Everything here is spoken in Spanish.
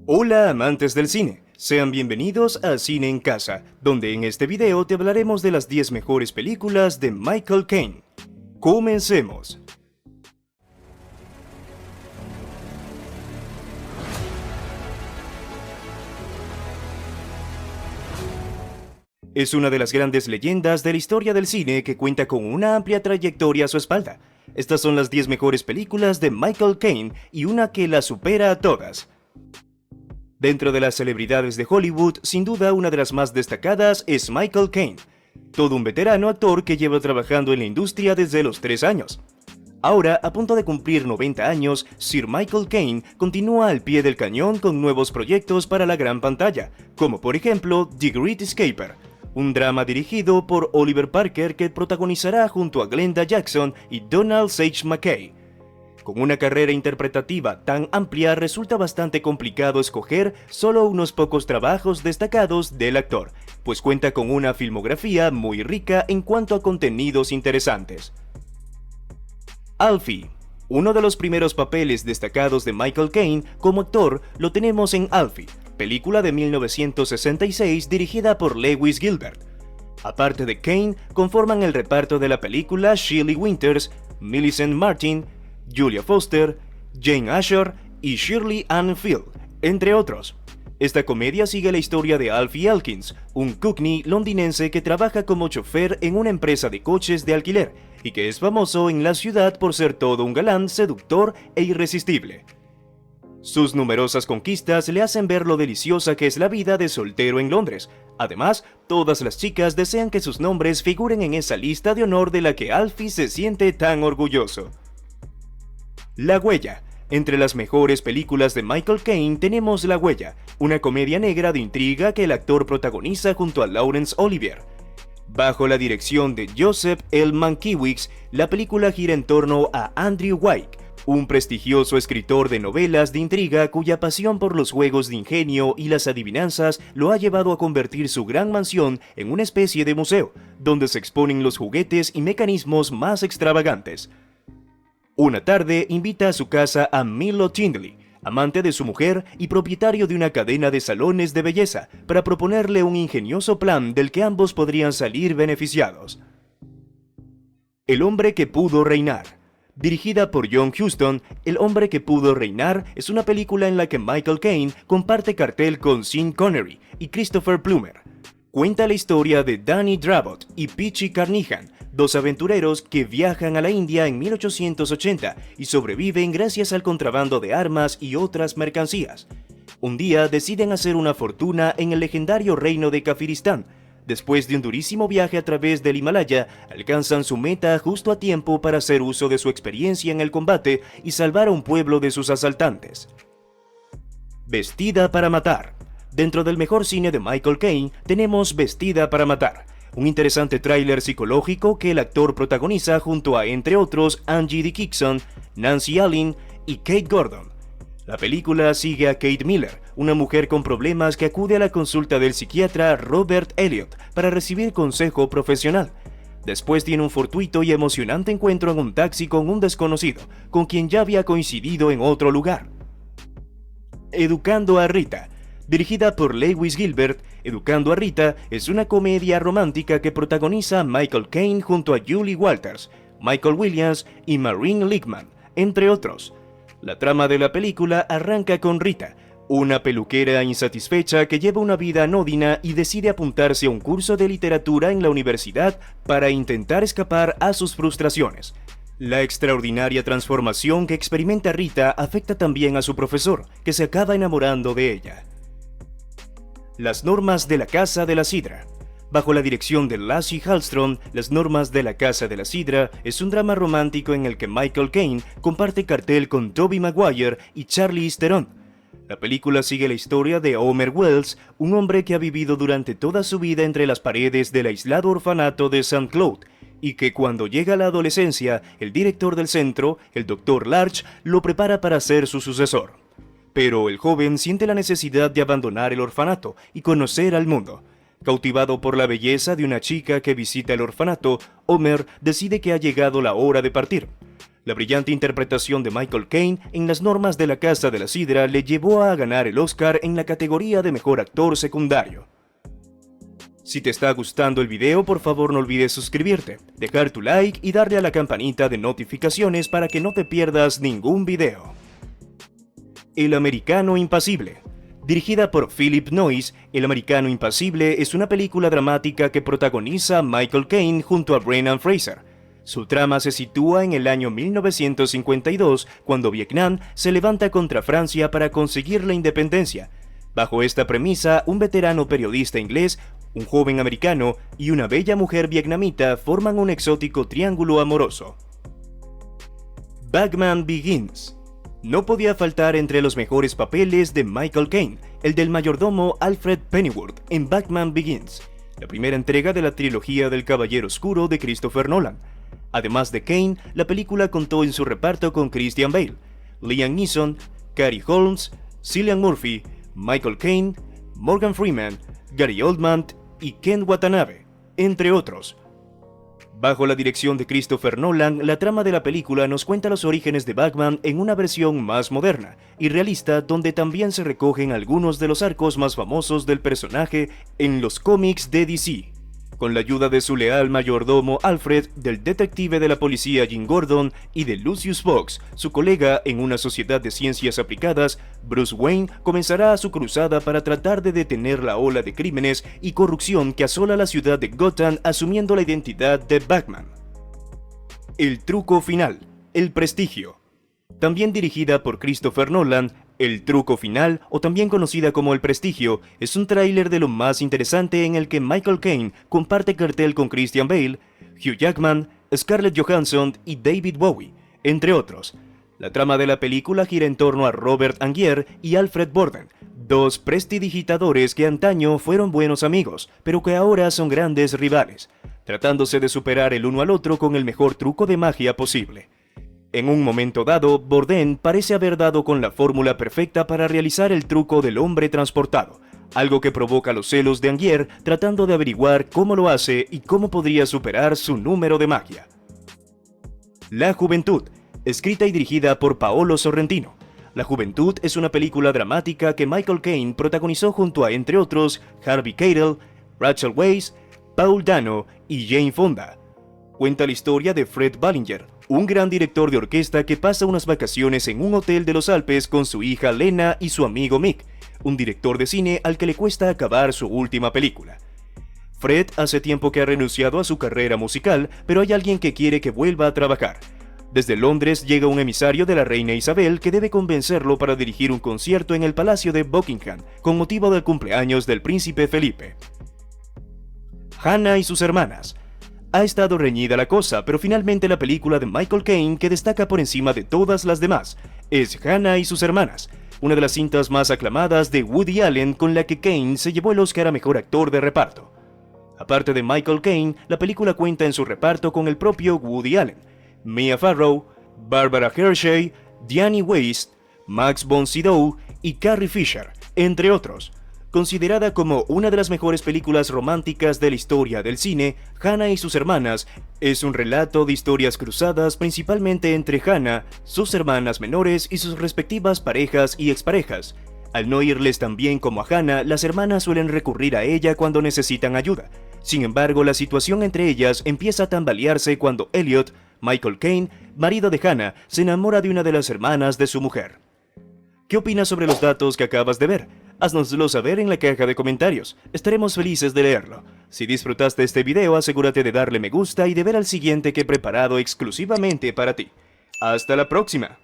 Hola amantes del cine, sean bienvenidos a Cine en Casa, donde en este video te hablaremos de las 10 mejores películas de Michael Caine. ¡Comencemos! Es una de las grandes leyendas de la historia del cine que cuenta con una amplia trayectoria a su espalda. Estas son las 10 mejores películas de Michael Caine y una que la supera a todas. Dentro de las celebridades de Hollywood, sin duda una de las más destacadas es Michael Caine, todo un veterano actor que lleva trabajando en la industria desde los 3 años. Ahora, a punto de cumplir 90 años, Sir Michael Caine continúa al pie del cañón con nuevos proyectos para la gran pantalla, como por ejemplo The Great Escaper, un drama dirigido por Oliver Parker que protagonizará junto a Glenda Jackson y Donald Sage McKay. Con una carrera interpretativa tan amplia, resulta bastante complicado escoger solo unos pocos trabajos destacados del actor, pues cuenta con una filmografía muy rica en cuanto a contenidos interesantes. Alfie. Uno de los primeros papeles destacados de Michael Caine como actor lo tenemos en Alfie, película de 1966 dirigida por Lewis Gilbert. Aparte de Caine, conforman el reparto de la película Shelley Winters, Millicent Martin, Julia Foster, Jane Asher y Shirley Ann Field, entre otros. Esta comedia sigue la historia de Alfie Elkins, un cockney londinense que trabaja como chofer en una empresa de coches de alquiler y que es famoso en la ciudad por ser todo un galán seductor e irresistible. Sus numerosas conquistas le hacen ver lo deliciosa que es la vida de soltero en Londres. Además, todas las chicas desean que sus nombres figuren en esa lista de honor de la que Alfie se siente tan orgulloso. La Huella. Entre las mejores películas de Michael Caine tenemos La Huella, una comedia negra de intriga que el actor protagoniza junto a Laurence Olivier. Bajo la dirección de Joseph L. Mankiewicz, la película gira en torno a Andrew Wyke, un prestigioso escritor de novelas de intriga cuya pasión por los juegos de ingenio y las adivinanzas lo ha llevado a convertir su gran mansión en una especie de museo, donde se exponen los juguetes y mecanismos más extravagantes. Una tarde invita a su casa a Milo Tindley, amante de su mujer y propietario de una cadena de salones de belleza, para proponerle un ingenioso plan del que ambos podrían salir beneficiados. El hombre que pudo reinar. Dirigida por John Huston, El hombre que pudo reinar es una película en la que Michael Caine comparte cartel con Sean Connery y Christopher Plummer. Cuenta la historia de Danny Dravot y Peachy Carnihan, dos aventureros que viajan a la India en 1880 y sobreviven gracias al contrabando de armas y otras mercancías. Un día deciden hacer una fortuna en el legendario reino de Kafiristán. Después de un durísimo viaje a través del Himalaya, alcanzan su meta justo a tiempo para hacer uso de su experiencia en el combate y salvar a un pueblo de sus asaltantes. Vestida para matar. Dentro del mejor cine de Michael Caine tenemos Vestida para matar, un interesante tráiler psicológico que el actor protagoniza junto a, entre otros, Angie Dickinson, Nancy Allen y Kate Gordon. La película sigue a Kate Miller, una mujer con problemas que acude a la consulta del psiquiatra Robert Elliot para recibir consejo profesional. Después tiene un fortuito y emocionante encuentro en un taxi con un desconocido, con quien ya había coincidido en otro lugar. Educando a Rita. Dirigida por Lewis Gilbert, Educando a Rita es una comedia romántica que protagoniza Michael Caine junto a Julie Walters, Michael Williams y Maureen Lickman, entre otros. La trama de la película arranca con Rita, una peluquera insatisfecha que lleva una vida anódina y decide apuntarse a un curso de literatura en la universidad para intentar escapar a sus frustraciones. La extraordinaria transformación que experimenta Rita afecta también a su profesor, que se acaba enamorando de ella. Las normas de la Casa de la Sidra. Bajo la dirección de Lasse Hallström, Las normas de la Casa de la Sidra es un drama romántico en el que Michael Caine comparte cartel con Tobey Maguire y Charlize Theron. La película sigue la historia de Homer Wells, un hombre que ha vivido durante toda su vida entre las paredes del aislado orfanato de St. Cloud, y que cuando llega a la adolescencia, el director del centro, el Dr. Larch, lo prepara para ser su sucesor. Pero el joven siente la necesidad de abandonar el orfanato y conocer al mundo. Cautivado por la belleza de una chica que visita el orfanato, Homer decide que ha llegado la hora de partir. La brillante interpretación de Michael Caine en Las normas de la Casa de la Sidra le llevó a ganar el Oscar en la categoría de Mejor Actor Secundario. Si te está gustando el video, por favor no olvides suscribirte, dejar tu like y darle a la campanita de notificaciones para que no te pierdas ningún video. El Americano Impasible. Dirigida por Philip Noyce, El Americano Impasible es una película dramática que protagoniza Michael Caine junto a Brendan Fraser. Su trama se sitúa en el año 1952, cuando Vietnam se levanta contra Francia para conseguir la independencia. Bajo esta premisa, un veterano periodista inglés, un joven americano y una bella mujer vietnamita forman un exótico triángulo amoroso. Batman Begins. No podía faltar entre los mejores papeles de Michael Caine, el del mayordomo Alfred Pennyworth en Batman Begins, la primera entrega de la trilogía del Caballero Oscuro de Christopher Nolan. Además de Caine, la película contó en su reparto con Christian Bale, Liam Neeson, Katie Holmes, Cillian Murphy, Michael Caine, Morgan Freeman, Gary Oldman y Ken Watanabe, entre otros. Bajo la dirección de Christopher Nolan, la trama de la película nos cuenta los orígenes de Batman en una versión más moderna y realista, donde también se recogen algunos de los arcos más famosos del personaje en los cómics de DC. Con la ayuda de su leal mayordomo Alfred, del detective de la policía Jim Gordon y de Lucius Fox, su colega en una sociedad de ciencias aplicadas, Bruce Wayne comenzará su cruzada para tratar de detener la ola de crímenes y corrupción que asola la ciudad de Gotham, asumiendo la identidad de Batman. El truco final, El Prestigio. También dirigida por Christopher Nolan, El truco final, o también conocida como El Prestigio, es un tráiler de lo más interesante en el que Michael Caine comparte cartel con Christian Bale, Hugh Jackman, Scarlett Johansson y David Bowie, entre otros. La trama de la película gira en torno a Robert Angier y Alfred Borden, dos prestidigitadores que antaño fueron buenos amigos, pero que ahora son grandes rivales, tratándose de superar el uno al otro con el mejor truco de magia posible. En un momento dado, Bourdain parece haber dado con la fórmula perfecta para realizar el truco del hombre transportado, algo que provoca los celos de Angier tratando de averiguar cómo lo hace y cómo podría superar su número de magia. La Juventud, escrita y dirigida por Paolo Sorrentino. La Juventud es una película dramática que Michael Caine protagonizó junto a, entre otros, Harvey Keitel, Rachel Weisz, Paul Dano y Jane Fonda. Cuenta la historia de Fred Ballinger, un gran director de orquesta que pasa unas vacaciones en un hotel de los Alpes con su hija Lena y su amigo Mick, un director de cine al que le cuesta acabar su última película. Fred hace tiempo que ha renunciado a su carrera musical, pero hay alguien que quiere que vuelva a trabajar. Desde Londres llega un emisario de la reina Isabel que debe convencerlo para dirigir un concierto en el Palacio de Buckingham, con motivo del cumpleaños del príncipe Felipe. Hannah y sus hermanas. Ha estado reñida la cosa, pero finalmente la película de Michael Caine que destaca por encima de todas las demás es Hannah y sus hermanas, una de las cintas más aclamadas de Woody Allen, con la que Caine se llevó el Oscar a Mejor Actor de Reparto. Aparte de Michael Caine, la película cuenta en su reparto con el propio Woody Allen, Mia Farrow, Barbara Hershey, Diane Weiss, Max von Sydow y Carrie Fisher, entre otros. Considerada como una de las mejores películas románticas de la historia del cine, Hannah y sus hermanas es un relato de historias cruzadas principalmente entre Hannah, sus hermanas menores y sus respectivas parejas y exparejas. Al no irles tan bien como a Hannah, las hermanas suelen recurrir a ella cuando necesitan ayuda. Sin embargo, la situación entre ellas empieza a tambalearse cuando Elliot, Michael Caine, marido de Hannah, se enamora de una de las hermanas de su mujer. ¿Qué opinas sobre los datos que acabas de ver? Haznoslo saber en la caja de comentarios, estaremos felices de leerlo. Si disfrutaste este video, asegúrate de darle me gusta y de ver al siguiente que he preparado exclusivamente para ti. ¡Hasta la próxima!